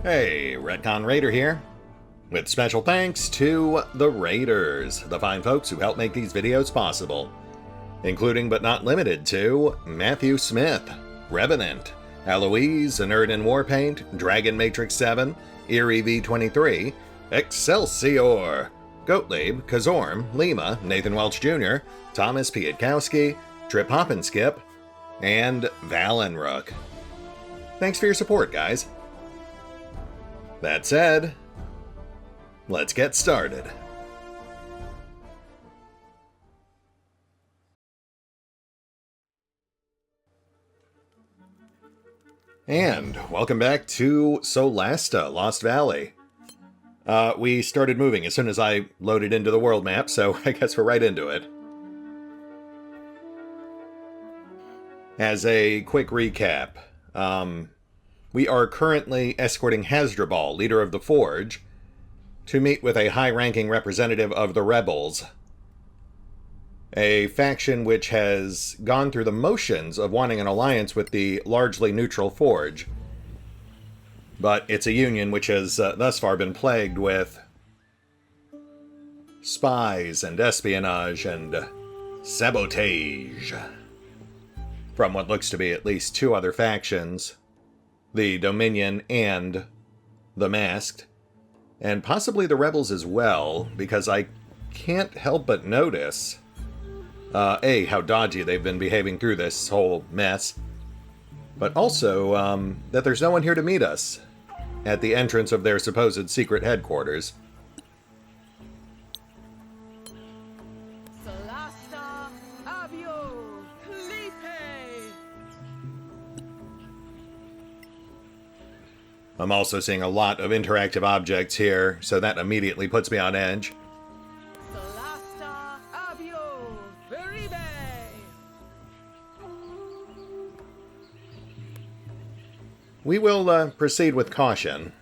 Hey, RetconRaider here, with special thanks to the Raiders, the fine folks who help make these videos possible, including but not limited to Matthew Smith, Revenant, Alois, Anerdinwarpaint, Dragon Matrix 7, Eerie V23, Exsellsior, Gottlieb, Kazorm, Lima, Nathan Welch Jr., Tomasz Piątkowski, Triphoppenskip, and Valinrook. Thanks for your support, guys. That said, let's get started. And welcome back to Solasta, Lost Valley. We started moving as soon as I loaded into the world map, so I guess we're right into it. As a quick recap, we are currently escorting Hasdrubal, leader of the Forge, to meet with a high-ranking representative of the Rebels, a faction which has gone through the motions of wanting an alliance with the largely neutral Forge. But it's a union which has thus far been plagued with spies and espionage and sabotage from what looks to be at least two other factions, the Dominion and the Masked, and possibly the Rebels as well, because I can't help but notice, A, how dodgy they've been behaving through this whole mess, but also that there's no one here to meet us at the entrance of their supposed secret headquarters. Solasta, avio, clipe. I'm also seeing a lot of interactive objects here, so that immediately puts me on edge. Solasta, avio, veribe. We will proceed with caution.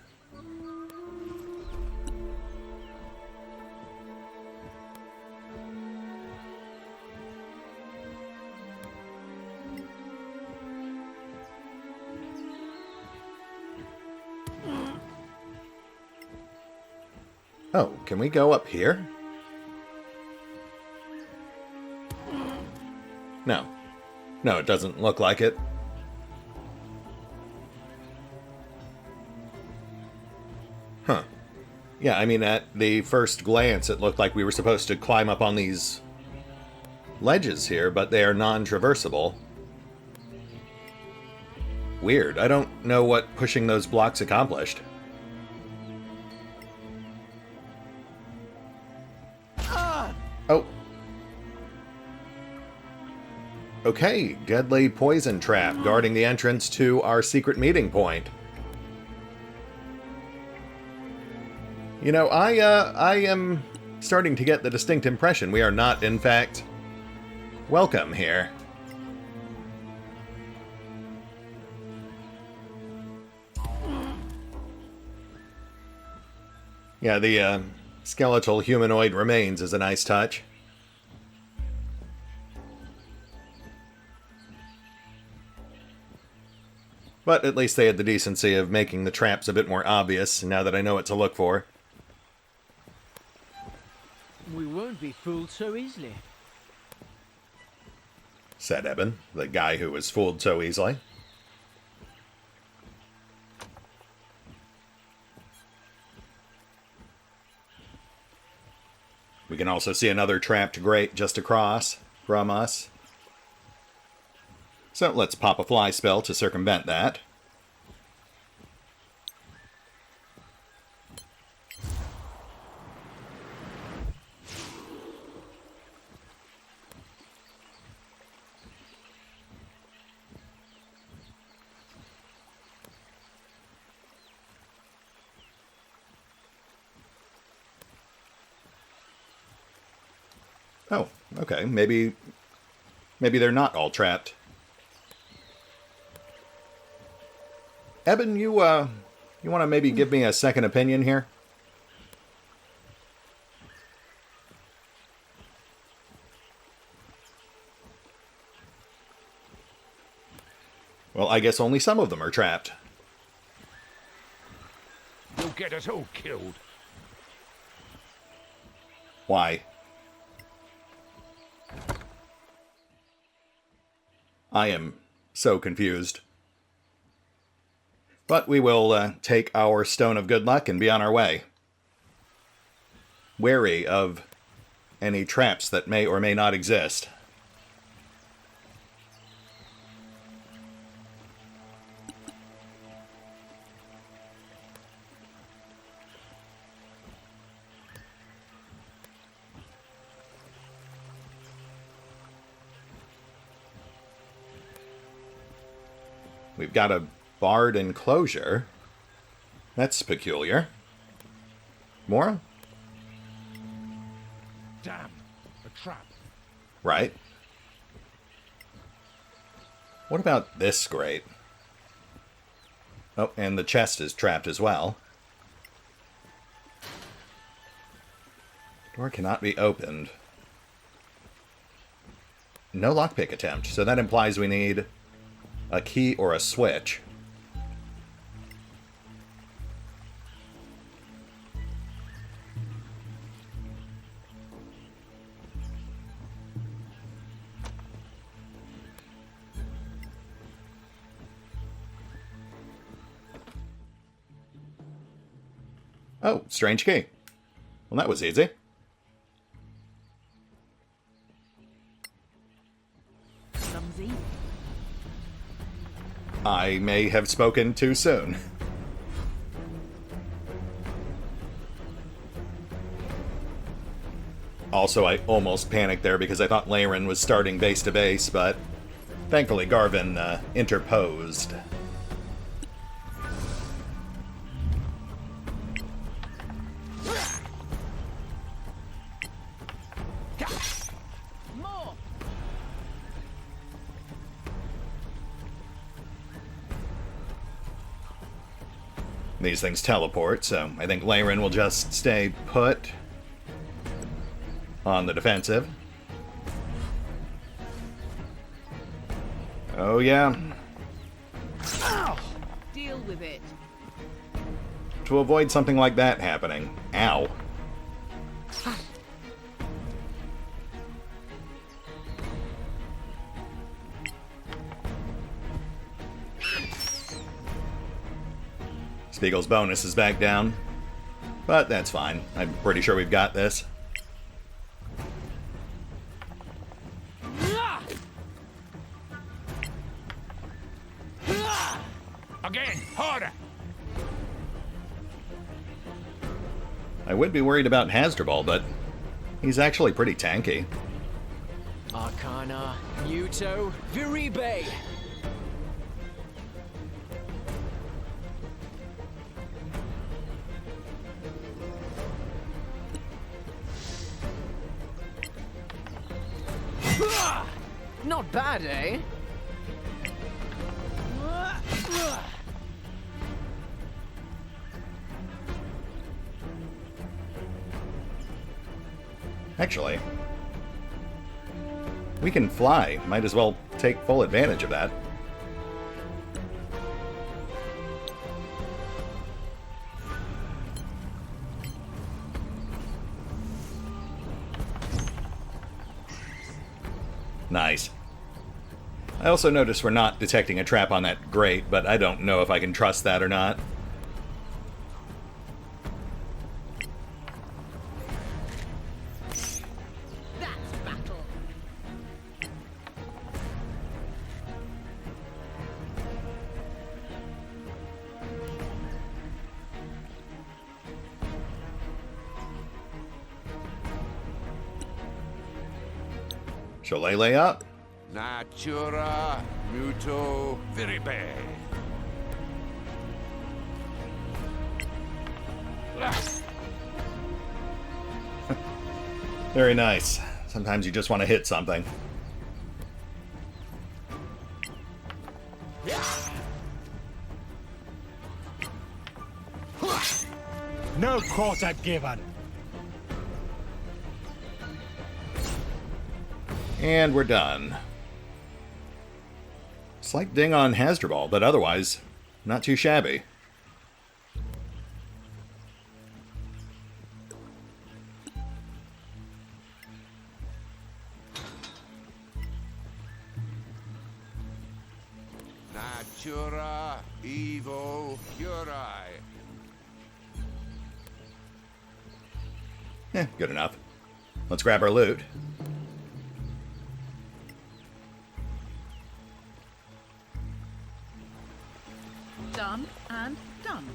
Oh, can we go up here? No. No, it doesn't look like it. Huh. Yeah, I mean, at the first glance, it looked like we were supposed to climb up on these ledges here, but they are non-traversable. Weird. I don't know what pushing those blocks accomplished. Oh. Okay, deadly poison trap guarding the entrance to our secret meeting point. You know, I am starting to get the distinct impression we are not, in fact, welcome here. Yeah, the skeletal humanoid remains is a nice touch. But at least they had the decency of making the traps a bit more obvious, now that I know what to look for. We won't be fooled so easily, said Eben, the guy who was fooled so easily. We can also see another trapped grate just across from us. So let's pop a fly spell to circumvent that. Oh, okay. Maybe they're not all trapped. Eben, you want to maybe give me a second opinion here? Well, I guess only some of them are trapped. get us all killed. Why? I am so confused. But we will take our Stone of Good Luck and be on our way. Wary of any traps that may or may not exist. We've got a barred enclosure. That's peculiar. More? Damn, a trap. Right. What about this grate? Oh, and the chest is trapped as well. Door cannot be opened. No lockpick attempt, so that implies we need a key or a switch. Oh, strange key. Well, that was easy. Clumsy. I may have spoken too soon. Also, I almost panicked there because I thought Laren was starting base to base, but thankfully Garvin interposed. More. These things teleport, so I think Laren will just stay put on the defensive. Oh yeah. Deal with it. To avoid something like that happening. Ow. Spiegel's bonus is back down, but that's fine. I'm pretty sure we've got this. Again, harder. I would be worried about Hasdrubal, but he's actually pretty tanky. Arcana, Muto, Viribe. Not bad, eh? Actually, we can fly. Might as well take full advantage of that. Nice. I also noticed we're not detecting a trap on that grate, but I don't know if I can trust that or not. That's battle. Shillelagh up. Natura muto viribe. Very nice. Sometimes you just want to hit something. No quarter given. And we're done. Slight ding on Hasdrubal, but otherwise, not too shabby. Natura evo curi. Good enough. Let's grab our loot. Done and done.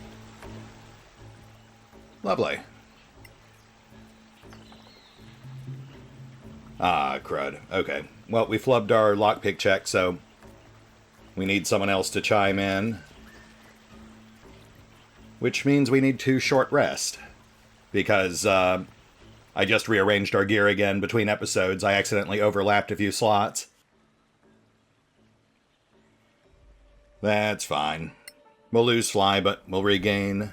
Lovely. Ah, crud. Okay. Well, we flubbed our lockpick check, so we need someone else to chime in. Which means we need 2 short rest. Because, I just rearranged our gear again between episodes. I accidentally overlapped a few slots. That's fine. We'll lose fly, but we'll regain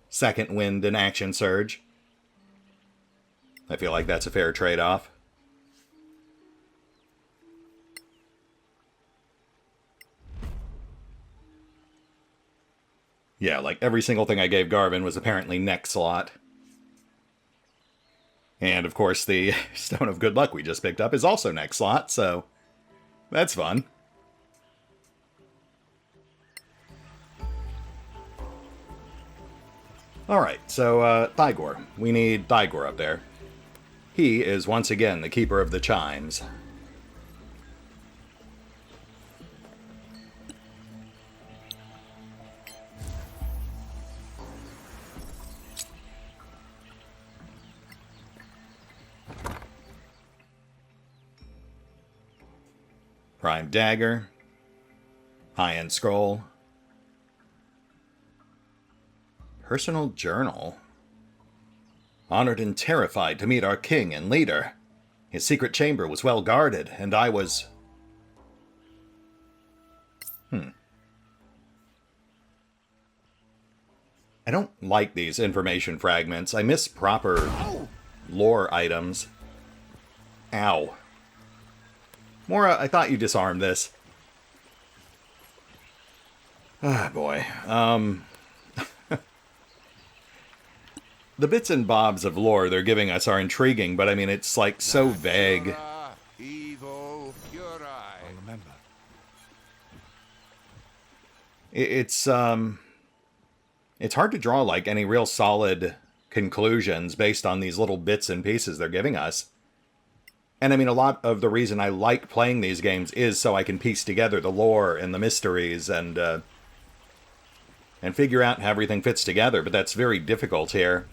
second wind and action surge. I feel like that's a fair trade-off. Yeah, like every single thing I gave Garvin was apparently neck slot. And of course the Stone of Good Luck we just picked up is also neck slot, so that's fun. Alright, so Thygor. We need Thygor up there. He is once again the keeper of the chimes. Prime Dagger. High-end Scroll. Personal Journal. Honored and terrified to meet our king and leader. His secret chamber was well guarded, and I was... I don't like these information fragments. I miss proper lore items. Ow. Mora, I thought you disarmed this. Ah, boy. The bits and bobs of lore they're giving us are intriguing, but I mean, it's like so vague. Evo curi. I'll remember. It's hard to draw like any real solid conclusions based on these little bits and pieces they're giving us. And I mean, a lot of the reason I like playing these games is so I can piece together the lore and the mysteries and figure out how everything fits together, but that's very difficult here.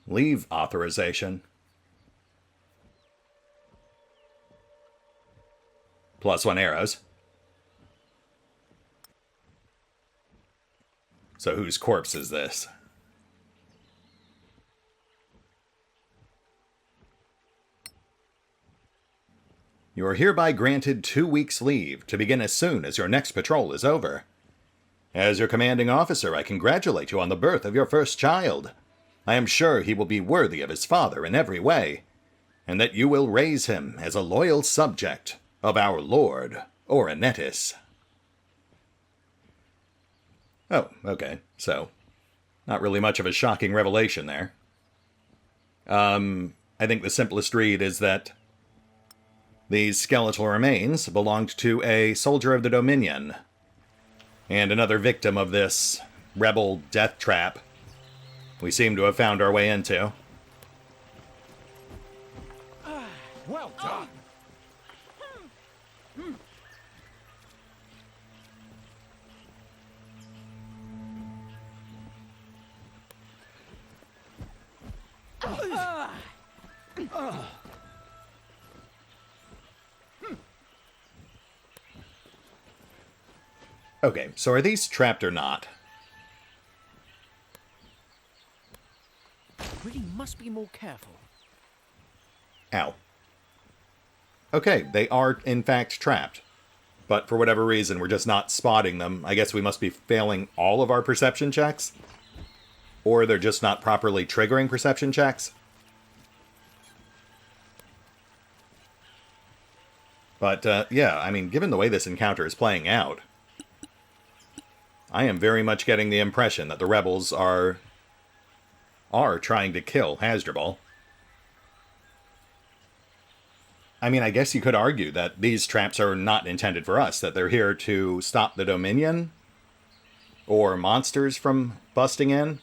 Leave authorization. +1 arrows. So whose corpse is this? You are hereby granted 2 weeks' leave to begin as soon as your next patrol is over. As your commanding officer, I congratulate you on the birth of your first child. I am sure he will be worthy of his father in every way, and that you will raise him as a loyal subject of our Lord, Orenetis. Oh, okay, so not really much of a shocking revelation there. I think the simplest read is that these skeletal remains belonged to a soldier of the Dominion, and another victim of this rebel death trap we seem to have found our way into. Well done. Okay, so are these trapped or not? Really must be more careful. Ow. Okay, they are in fact trapped. But for whatever reason, we're just not spotting them. I guess we must be failing all of our perception checks? Or they're just not properly triggering perception checks? But, yeah, I mean, given the way this encounter is playing out, I am very much getting the impression that the rebels are trying to kill Hasdrubal. I mean, I guess you could argue that these traps are not intended for us, that they're here to stop the Dominion or monsters from busting in.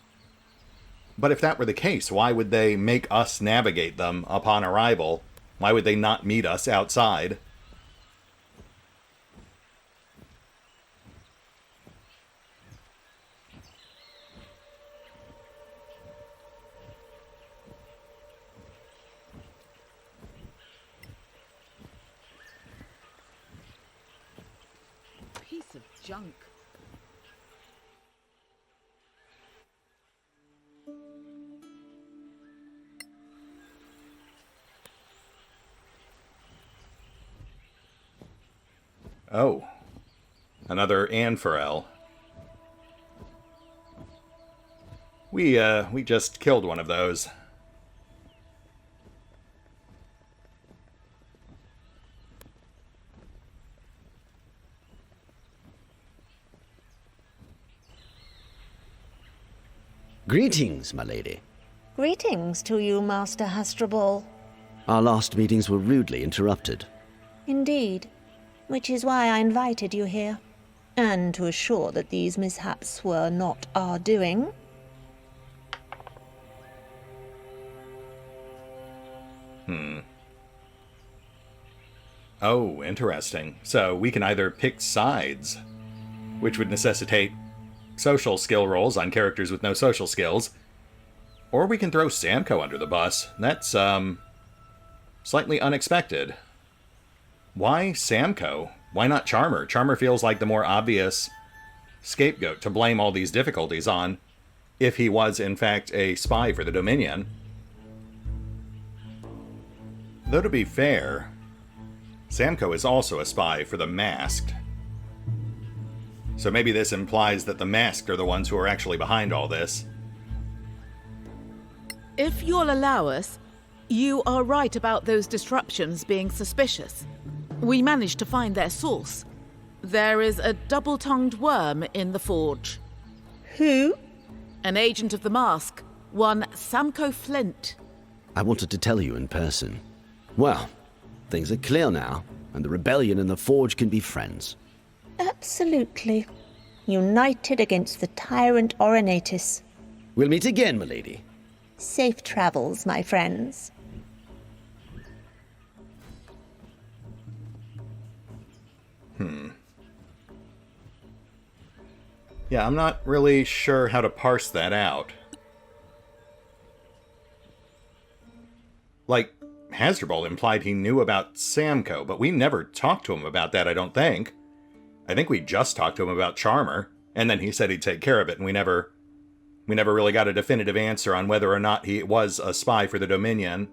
But if that were the case, why would they make us navigate them upon arrival? Why would they not meet us outside? Piece of junk. Oh, another Anforel. We just killed one of those. Greetings, my lady. Greetings to you, Master Hasdrubal. Our last meetings were rudely interrupted. Indeed, which is why I invited you here, and to assure that these mishaps were not our doing. Oh, interesting. So we can either pick sides, which would necessitate social skill rolls on characters with no social skills, or we can throw Samco under the bus. That's, slightly unexpected. Why Samco? Why not Charmer? Charmer feels like the more obvious scapegoat to blame all these difficulties on, if he was, in fact, a spy for the Dominion. Though to be fair, Samco is also a spy for the Masked. So maybe this implies that the Masked are the ones who are actually behind all this. If you'll allow us, you are right about those disruptions being suspicious. We managed to find their source. There is a double-tongued worm in the forge. Who? An agent of the Mask, one Samco Flint. I wanted to tell you in person. Well, things are clear now, and the rebellion and the Forge can be friends. Absolutely. United against the tyrant Oranatus. We'll meet again, my lady. Safe travels, my friends. Yeah, I'm not really sure how to parse that out. Like, Hasdrubal implied he knew about Samco, but we never talked to him about that, I don't think. I think we just talked to him about Charmer, and then he said he'd take care of it, and we never really got a definitive answer on whether or not he was a spy for the Dominion.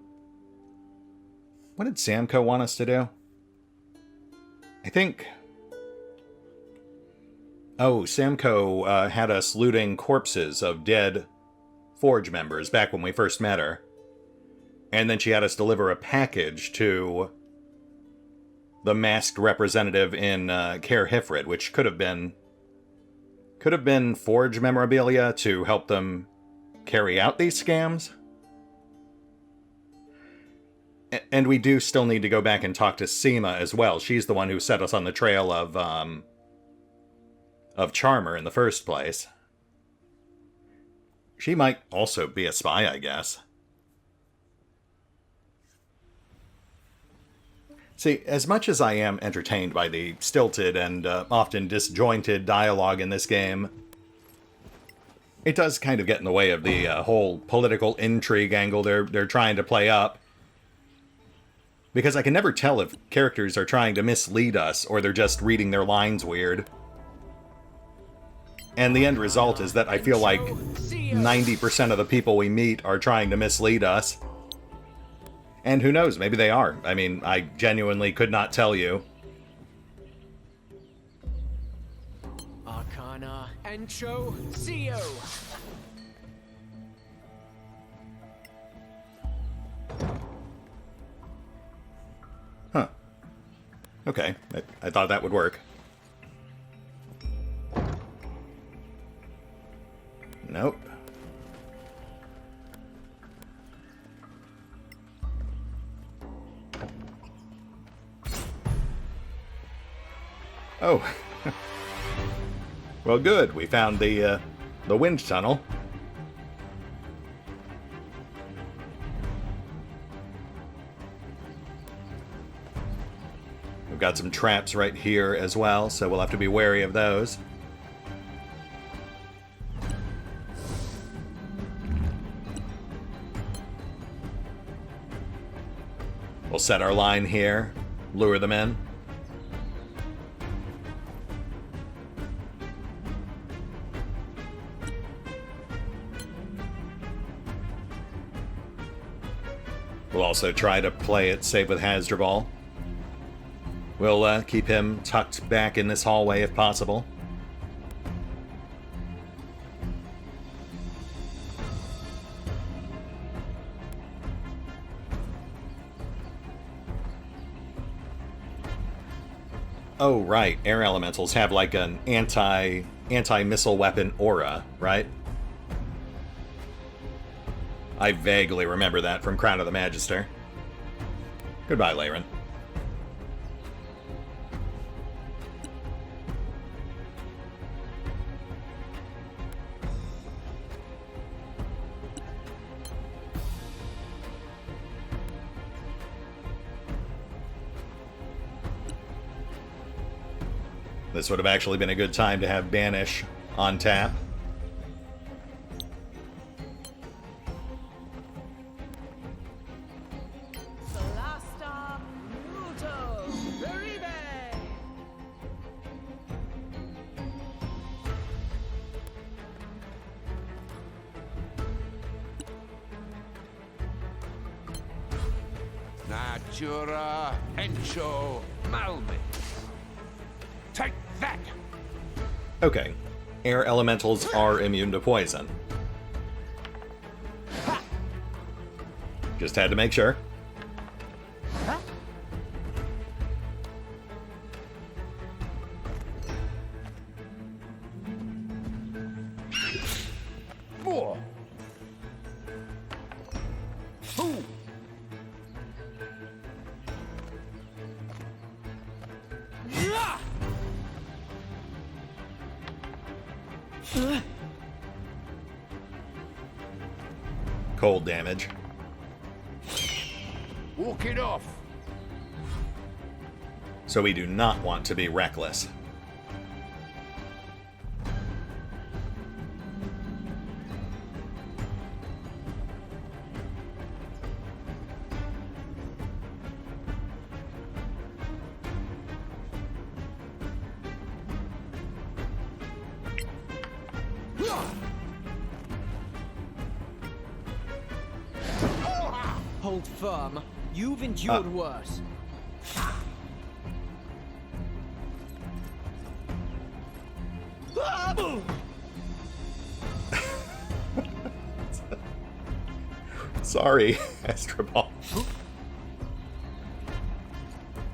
What did Samco want us to do? I think... Oh, Samco had us looting corpses of dead Forge members back when we first met her. And then she had us deliver a package to the masked representative in Caer Hifrid, which could have been Forge memorabilia to help them carry out these scams. And we do still need to go back and talk to Sima as well. She's the one who set us on the trail of Charmer in the first place. She might also be a spy, I guess. See, as much as I am entertained by the stilted and often disjointed dialogue in this game, it does kind of get in the way of the whole political intrigue angle they're trying to play up. Because I can never tell if characters are trying to mislead us or they're just reading their lines weird. And the end result is that I feel like 90% of the people we meet are trying to mislead us. And who knows, maybe they are. I mean, I genuinely could not tell you. Arcana Encho Zio. Huh. Okay, I thought that would work. Oh. Well, good. We found the wind tunnel. We've got some traps right here as well, so we'll have to be wary of those. We'll set our line here, lure them in. We'll also try to play it safe with Hasdrubal. We'll keep him tucked back in this hallway if possible. Oh, right. Air elementals have like an anti-missile weapon aura, right? I vaguely remember that from Crown of the Magister. Goodbye, Laren. This would have actually been a good time to have Banish on tap. Solasta, Muto, Veribe. Natura Encho Malme. Take that! Okay. Air elementals are immune to poison. Just had to make sure. More! Ooh! Cold damage. Walk it off! So we do not want to be reckless. Hold firm. You've endured worse. Sorry, Hasdrubal.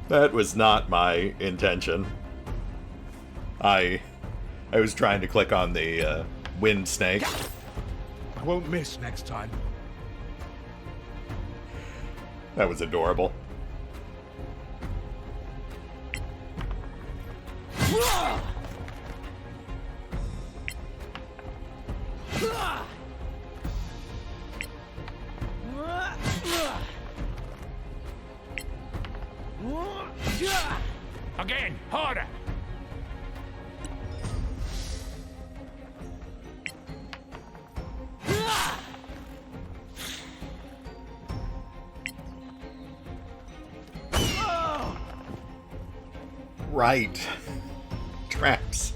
That was not my intention. I was trying to click on the wind snake. I won't miss next time. That was adorable. Again, harder! Right. Traps.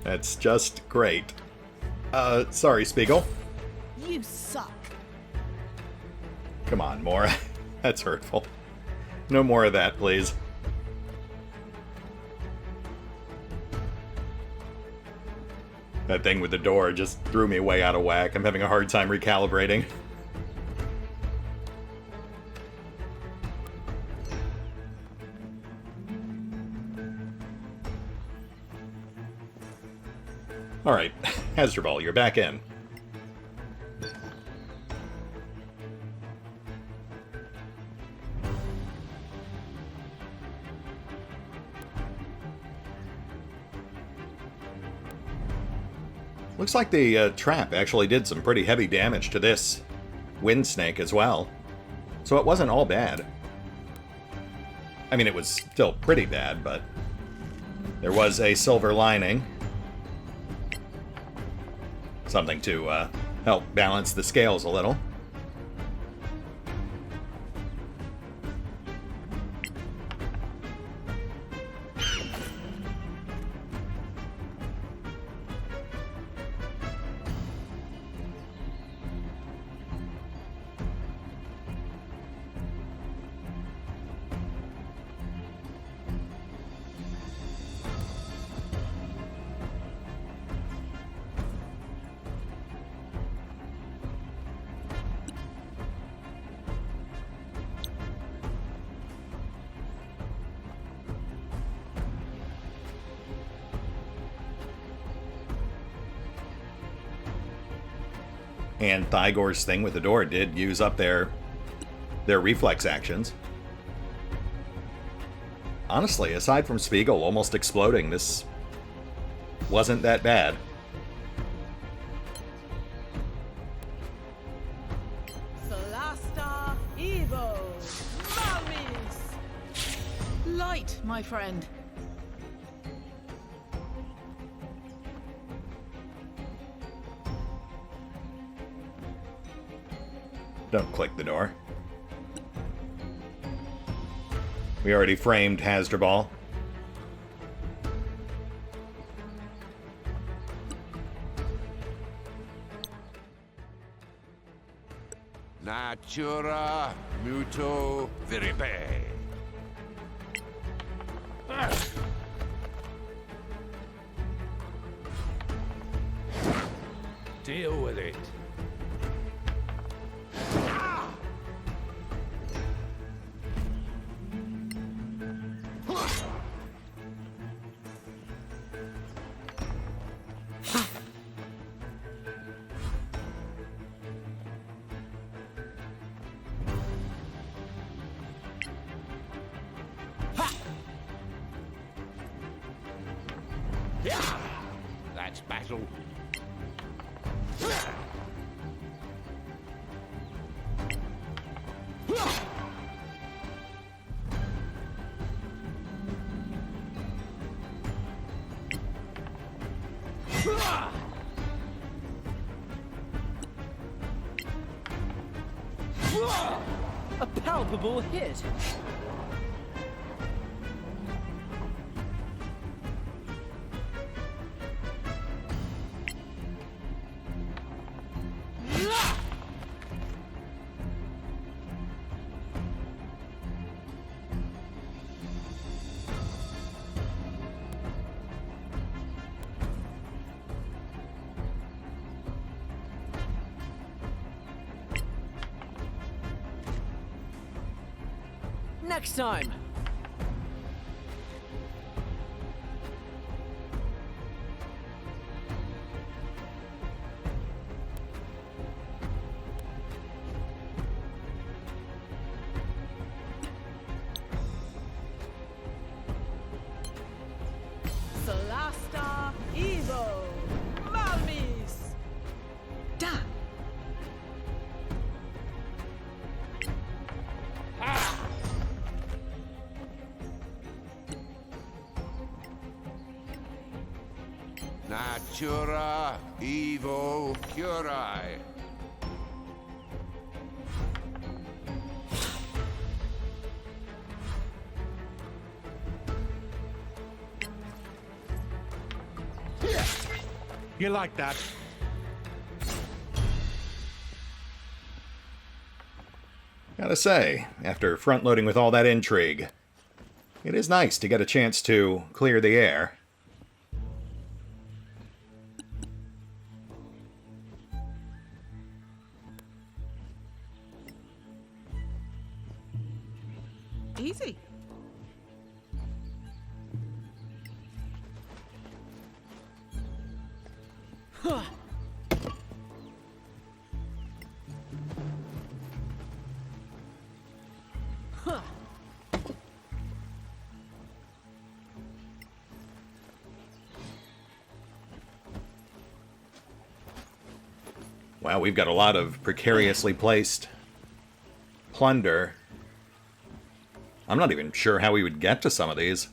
That's just great. Sorry, Spiegel. You suck. Come on, Mora. That's hurtful. No more of that, please. That thing with the door just threw me way out of whack. I'm having a hard time recalibrating. Alright, Hasdrubal, you're back in. Looks like the trap actually did some pretty heavy damage to this wind snake as well. So it wasn't all bad. I mean, it was still pretty bad, but there was a silver lining. Something to help balance the scales a little. And Thygor's thing with the door did use up their reflex actions. Honestly, aside from Spiegel almost exploding, this wasn't that bad. Solasta Evo Mummies! Light, my friend. Don't click the door. We already framed Hasdrubal. Natura muto viribe. Deal with it. That's battle. A palpable hit. Next time. Solasta Evo Mummies! Da! Natura evo curae. You like that? Gotta say, after front-loading with all that intrigue, it is nice to get a chance to clear the air. Easy. Huh. Huh. Wow, we've got a lot of precariously placed plunder. I'm not even sure how we would get to some of these.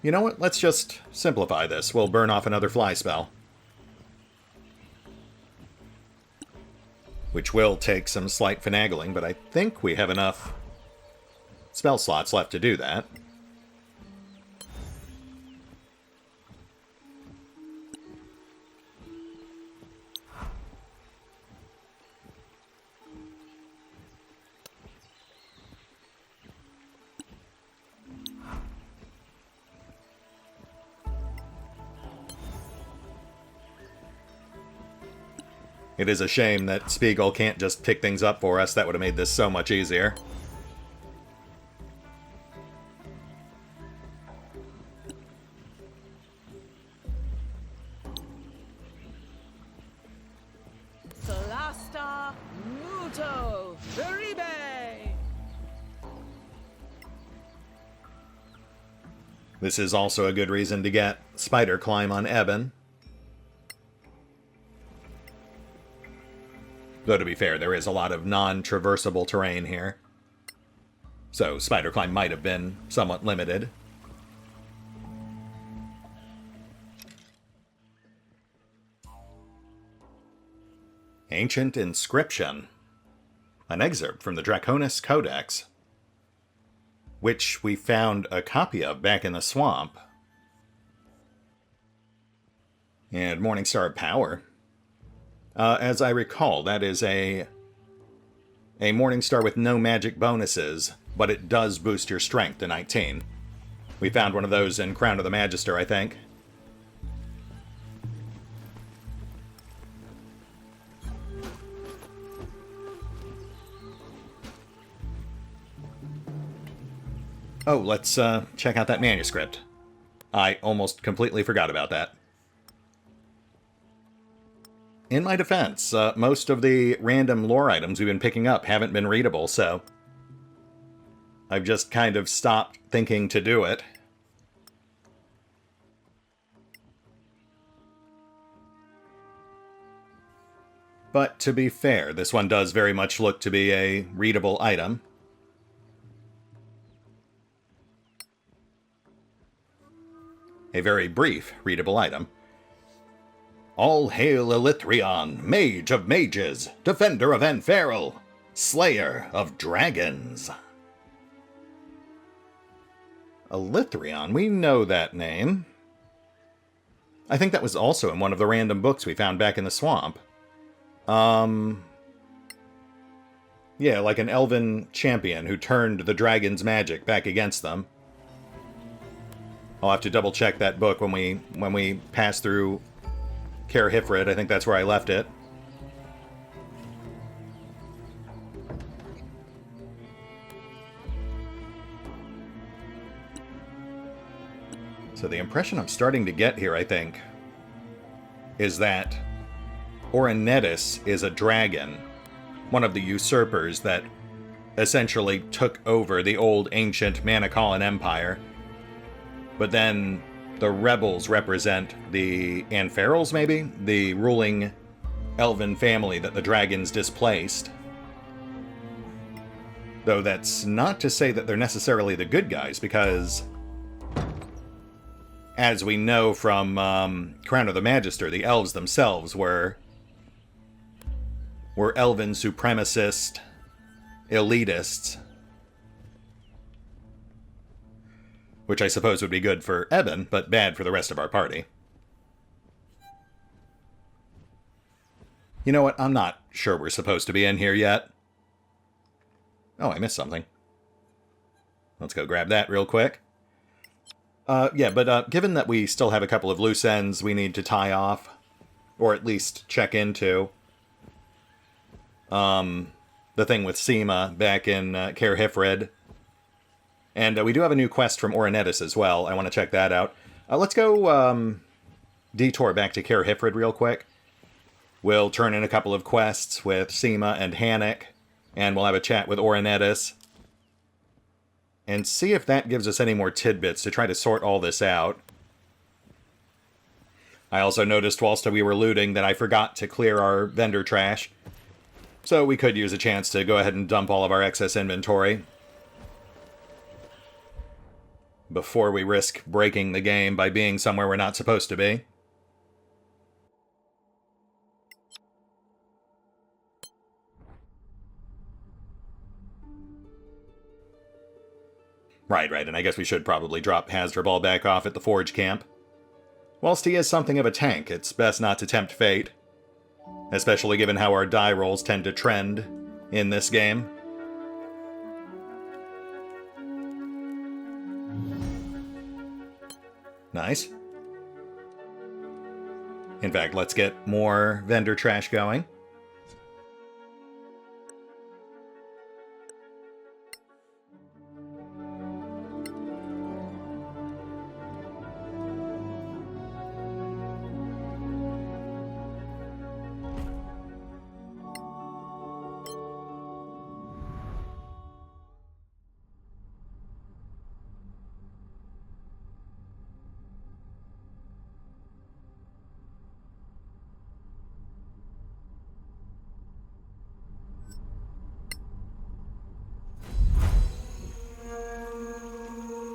You know what? Let's just simplify this. We'll burn off another fly spell. Which will take some slight finagling, but I think we have enough spell slots left to do that. It is a shame that Spiegel can't just pick things up for us. That would have made this so much easier. Solasta, muto, veribe. This is also a good reason to get Spider Climb on Eben. Though to be fair, there is a lot of non-traversable terrain here. So Spider Climb might have been somewhat limited. Ancient Inscription. An excerpt from the Draconis Codex, which we found a copy of back in the swamp. And Morningstar Power. As I recall, that is a Morningstar with no magic bonuses, but it does boost your strength to 19. We found one of those in Crown of the Magister, I think. Oh, let's check out that manuscript. I almost completely forgot about that. In my defense, most of the random lore items we've been picking up haven't been readable, so I've just kind of stopped thinking to do it. But to be fair, this one does very much look to be a readable item. A very brief readable item. All hail Elithrion, mage of mages, defender of Anferal, slayer of dragons. Elithrion, we know that name. I think that was also in one of the random books we found back in the swamp. Yeah, like an elven champion who turned the dragon's magic back against them. I'll have to double check that book when we pass through Caer Hifrid. I think that's where I left it. So the impression I'm starting to get here, I think, is that Ornettis is a dragon, one of the usurpers that essentially took over the old ancient Manicalan Empire. But then the rebels represent the Anferals, maybe? The ruling elven family that the dragons displaced. Though that's not to say that they're necessarily the good guys, because as we know from Crown of the Magister, the elves themselves were elven supremacist elitists. Which I suppose would be good for Eben, but bad for the rest of our party. You know what? I'm not sure we're supposed to be in here yet. Oh, I missed something. Let's go grab that real quick. Yeah, but given that we still have a couple of loose ends we need to tie off, or at least check into, the thing with Sima back in Caer Hifrid, and we do have a new quest from Ornettis as well. I want to check that out. Let's go detour back to Caer Hifrid real quick. We'll turn in a couple of quests with Sima and Hannik, and we'll have a chat with Ornettis, and see if that gives us any more tidbits to try to sort all this out. I also noticed whilst we were looting that I forgot to clear our vendor trash. So we could use a chance to go ahead and dump all of our excess inventory before we risk breaking the game by being somewhere we're not supposed to be. Right, and I guess we should probably drop Hasdrubal back off at the Forge camp. Whilst he is something of a tank, it's best not to tempt fate. Especially given how our die rolls tend to trend in this game. Nice. In fact, let's get more vendor trash going.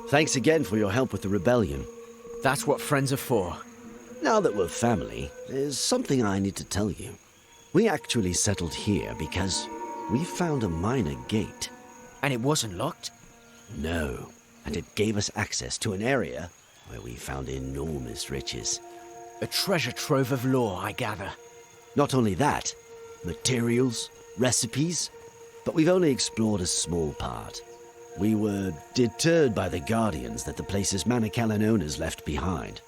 Thanks again for your help with the rebellion. That's what friends are for. Now that we're family, there's something I need to tell you. We actually settled here because we found a minor gate. And it wasn't locked? No, and it gave us access to an area where we found enormous riches. A treasure trove of lore, I gather. Not only that, materials, recipes, but we've only explored a small part. We were deterred by the guardians that the place's Manicalan owners left behind.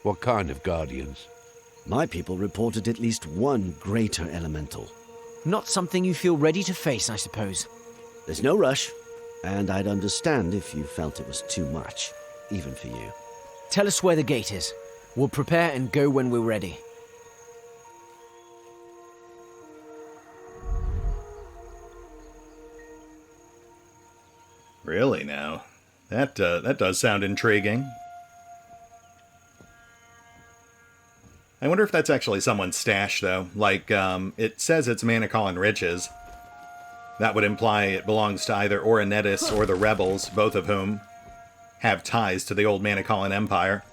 What kind of guardians? My people reported at least one greater elemental. Not something you feel ready to face, I suppose. There's no rush, and I'd understand if you felt it was too much, even for you. Tell us where the gate is. We'll prepare and go when we're ready. Really now? That does sound intriguing. I wonder if that's actually someone's stash, though. Like, it says it's Manicalan riches. That would imply it belongs to either Orcblood or the Rebels, both of whom have ties to the old Manicalan Empire.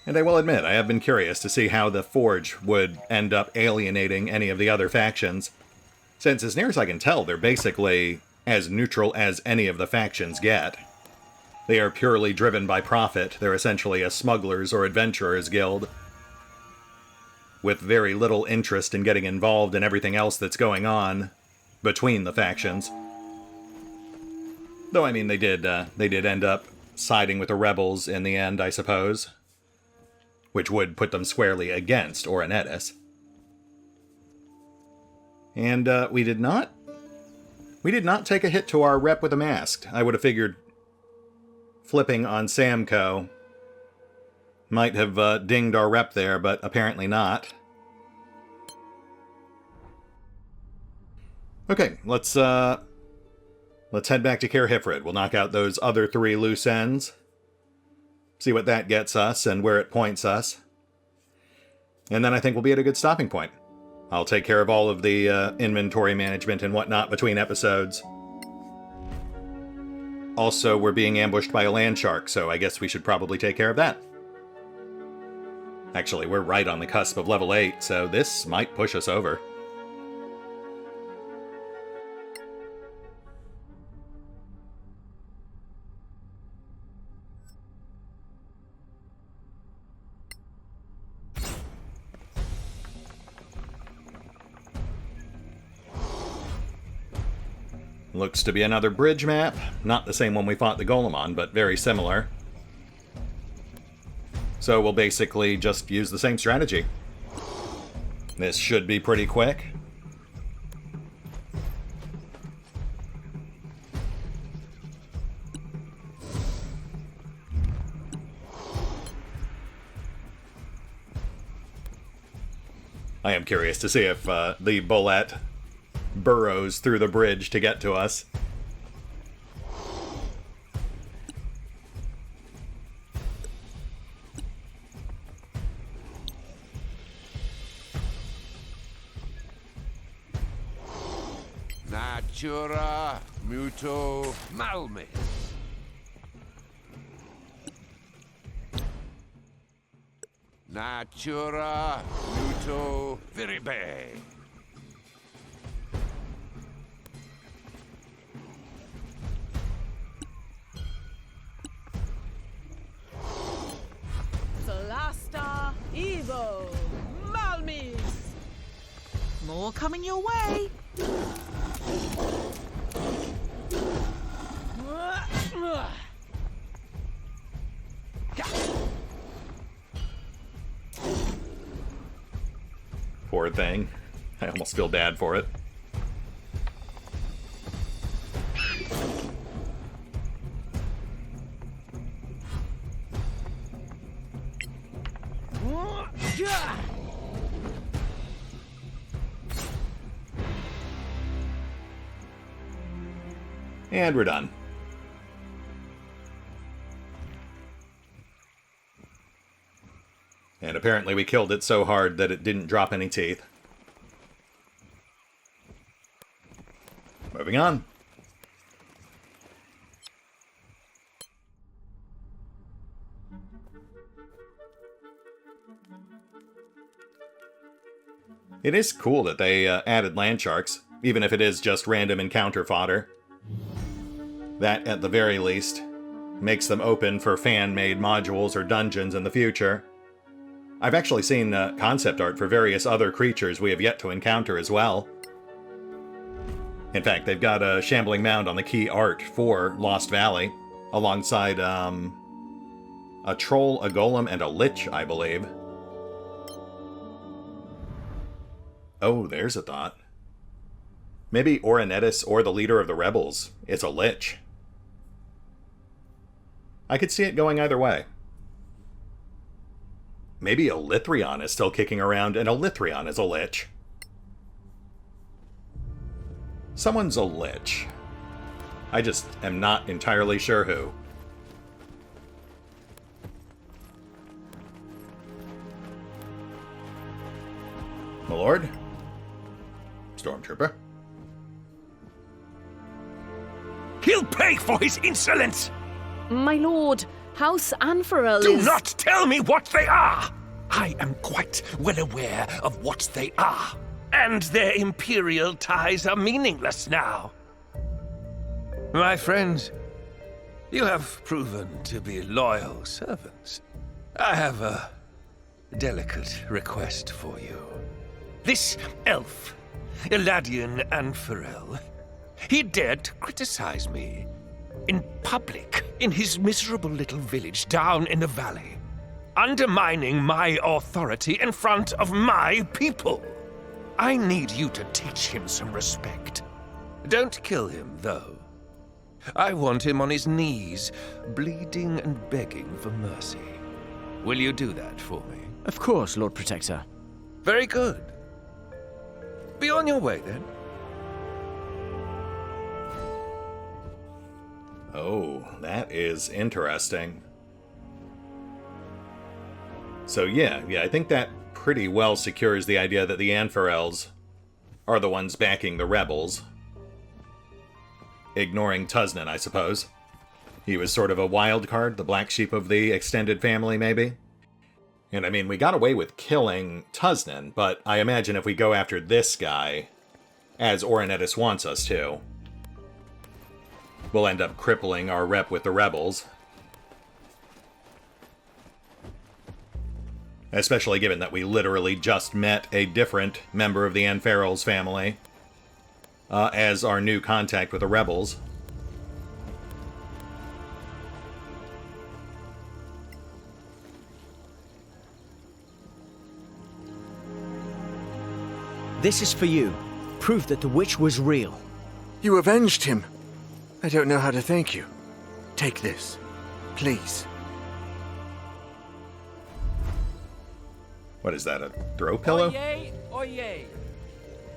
And I will admit, I have been curious to see how the Forge would end up alienating any of the other factions, since as near as I can tell, they're basically as neutral as any of the factions get. They are purely driven by profit. They're essentially a smugglers or adventurers guild, with very little interest in getting involved in everything else that's going on between the factions. Though, I mean, they did end up siding with the rebels in the end, I suppose, which would put them squarely against Orcblood. And we did not take a hit to our rep with a mask. I would have figured flipping on Samco might have dinged our rep there, but apparently not. Okay, let's head back to Caer Hifrid. We'll knock out those other 3 loose ends, see what that gets us and where it points us. And then I think we'll be at a good stopping point. I'll take care of all of the inventory management and whatnot between episodes. Also, we're being ambushed by a land shark, so I guess we should probably take care of that. Actually, we're right on the cusp of level 8, so this might push us over. Looks to be another bridge map. Not the same one we fought the Golem on, but very similar. So we'll basically just use the same strategy. This should be pretty quick. I am curious to see if the Bulette burrows through the bridge to get to us. Natura muto malmis. Natura muto viribe. Solasta Evo Malmis. More coming your way. Poor thing. I almost feel bad for it. And we're done. And apparently we killed it so hard that it didn't drop any teeth. Moving on. It is cool that they added land sharks, even if it is just random encounter fodder. That, at the very least, makes them open for fan-made modules or dungeons in the future. I've actually seen concept art for various other creatures we have yet to encounter as well. In fact, they've got a shambling mound on the key art for Lost Valley, alongside a troll, a golem, and a lich, I believe. Oh, there's a thought. Maybe Orcblood or the leader of the rebels is a lich. I could see it going either way. Maybe a Lithrion is still kicking around, and a Lithrion is a lich. Someone's a lich. I just am not entirely sure who. My lord? Stormtrooper? He'll pay for his insolence! My lord, House Anfarel Do is... not tell me what they are! I am quite well aware of what they are. And their imperial ties are meaningless now. My friends, you have proven to be loyal servants. I have a delicate request for you. This elf, Eladian Anfarel, he dared to criticize me in public in his miserable little village down in the valley, undermining my authority in front of my people. I need you to teach him some respect. Don't kill him, though. I want him on his knees, bleeding and begging for mercy. Will you do that for me? Of course, Lord Protector. Very good. Be on your way, then. Oh, that is interesting. So yeah, I think that pretty well secures the idea that the Anfarels are the ones backing the rebels. Ignoring Tusnan, I suppose. He was sort of a wild card, the black sheep of the extended family, maybe? And I mean, we got away with killing Tusnan, but I imagine if we go after this guy, as Orcblood wants us to, we'll end up crippling our rep with the rebels. Especially given that we literally just met a different member of the Anfarel's family as our new contact with the rebels. This is for you. Proof that the witch was real. You avenged him. I don't know how to thank you. Take this, please. What is that, a throw pillow? Oyez, oyez.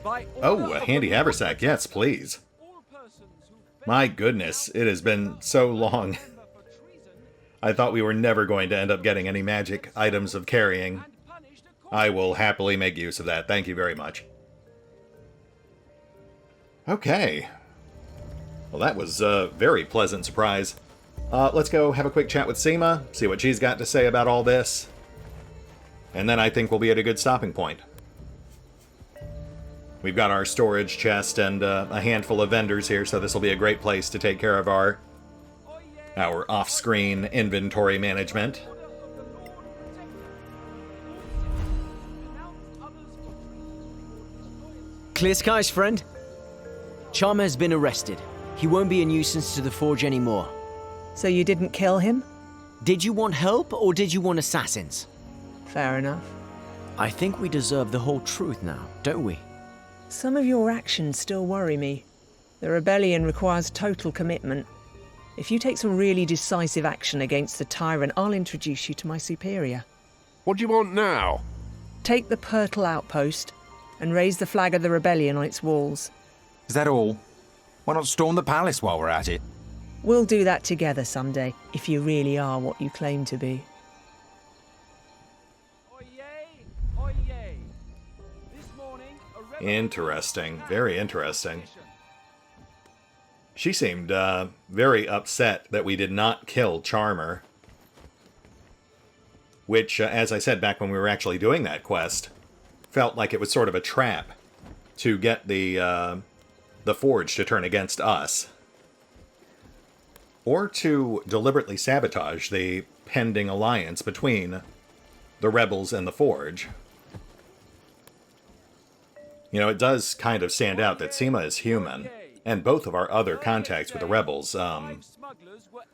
By Oh, order a of handy the haversack, yes, please. all persons who fail My to goodness, announce it has been so long. member for treason I thought we were never going to end up getting any magic items of carrying. and punished I accordingly. will happily make use of that. Thank you very much. Okay. Well, that was a very pleasant surprise. Let's go have a quick chat with Sima, see what she's got to say about all this. And then I think we'll be at a good stopping point. We've got our storage chest and a handful of vendors here, so this will be a great place to take care of our off-screen inventory management. Clear skies, friend. Charmer has been arrested. He won't be a nuisance to the Forge anymore. So you didn't kill him? Did you want help, or did you want assassins? Fair enough. I think we deserve the whole truth now, don't we? Some of your actions still worry me. The rebellion requires total commitment. If you take some really decisive action against the tyrant, I'll introduce you to my superior. What do you want now? Take the Purtle outpost and raise the flag of the rebellion on its walls. Is that all? Why not storm the palace while we're at it? We'll do that together someday, if you really are what you claim to be. Interesting. Very interesting. She seemed very upset that we did not kill Charmer. Which, as I said back when we were actually doing that quest, felt like it was sort of a trap to get the Forge to turn against us. Or to deliberately sabotage the pending alliance between the rebels and the Forge. You know, it does kind of stand out that Sima is human, and both of our other contacts with the rebels,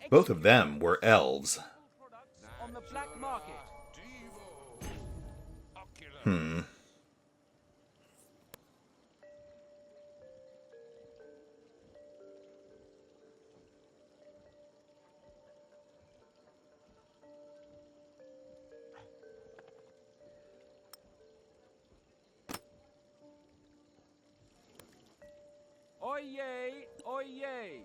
both of them were elves. Oyez, oyez!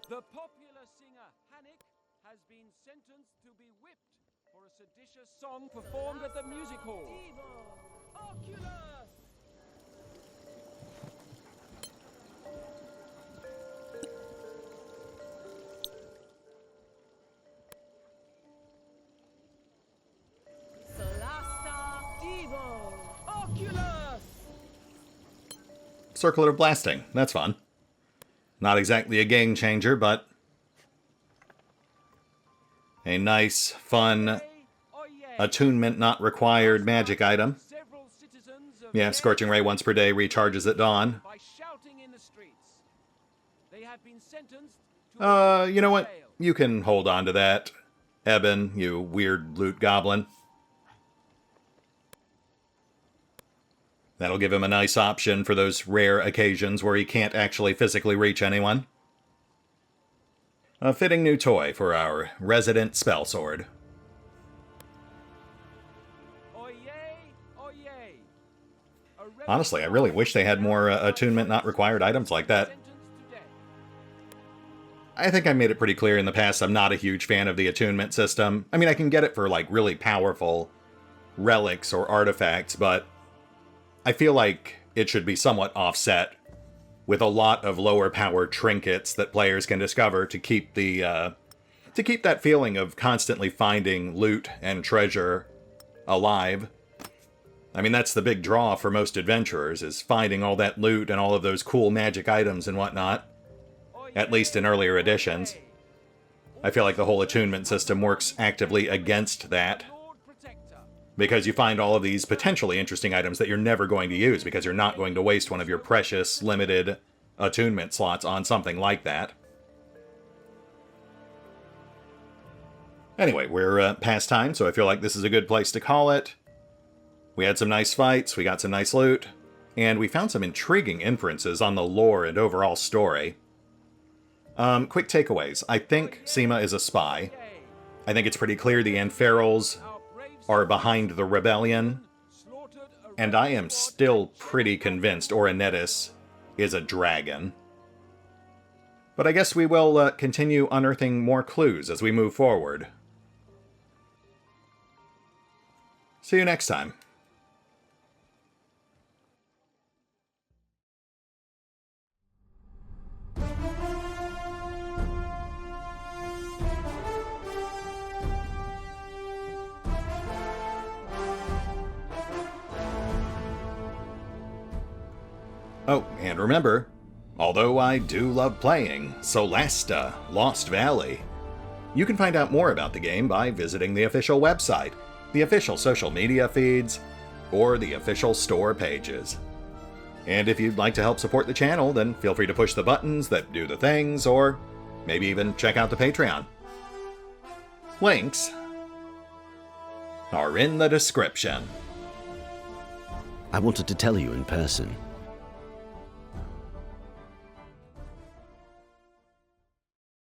The popular singer Hannick has been sentenced to be whipped for a seditious song performed at the music hall. Oculus! Solasta, Evo, Oculus! Circular blasting. That's fun. Not exactly a game changer, but a nice, fun, attunement not required magic item. Yeah, Scorching Ray once per day recharges at dawn. You know what? You can hold on to that, Eben, you weird loot goblin. That'll give him a nice option for those rare occasions where he can't actually physically reach anyone. A fitting new toy for our resident spell sword. Honestly, I really wish they had more attunement not required items like that. I think I made it pretty clear in the past I'm not a huge fan of the attunement system. I mean, I can get it for like really powerful relics or artifacts, but I feel like it should be somewhat offset with a lot of lower power trinkets that players can discover to keep the to keep that feeling of constantly finding loot and treasure alive. I mean, that's the big draw for most adventurers, is finding all that loot and all of those cool magic items and whatnot. At least in earlier editions. I feel like the whole attunement system works actively against that. Because you find all of these potentially interesting items that you're never going to use because you're not going to waste one of your precious, limited attunement slots on something like that. Anyway, we're past time, so I feel like this is a good place to call it. We had some nice fights, we got some nice loot, and we found some intriguing inferences on the lore and overall story. Quick takeaways. I think Sima is a spy. I think it's pretty clear the Anferals are behind the rebellion, and I am still pretty convinced Ornetis is a dragon. But I guess we will continue unearthing more clues as we move forward. See you next time. Oh, and remember, although I do love playing Solasta, Lost Valley, you can find out more about the game by visiting the official website, the official social media feeds, or the official store pages. And if you'd like to help support the channel, then feel free to push the buttons that do the things, or maybe even check out the Patreon. Links are in the description. I wanted to tell you in person.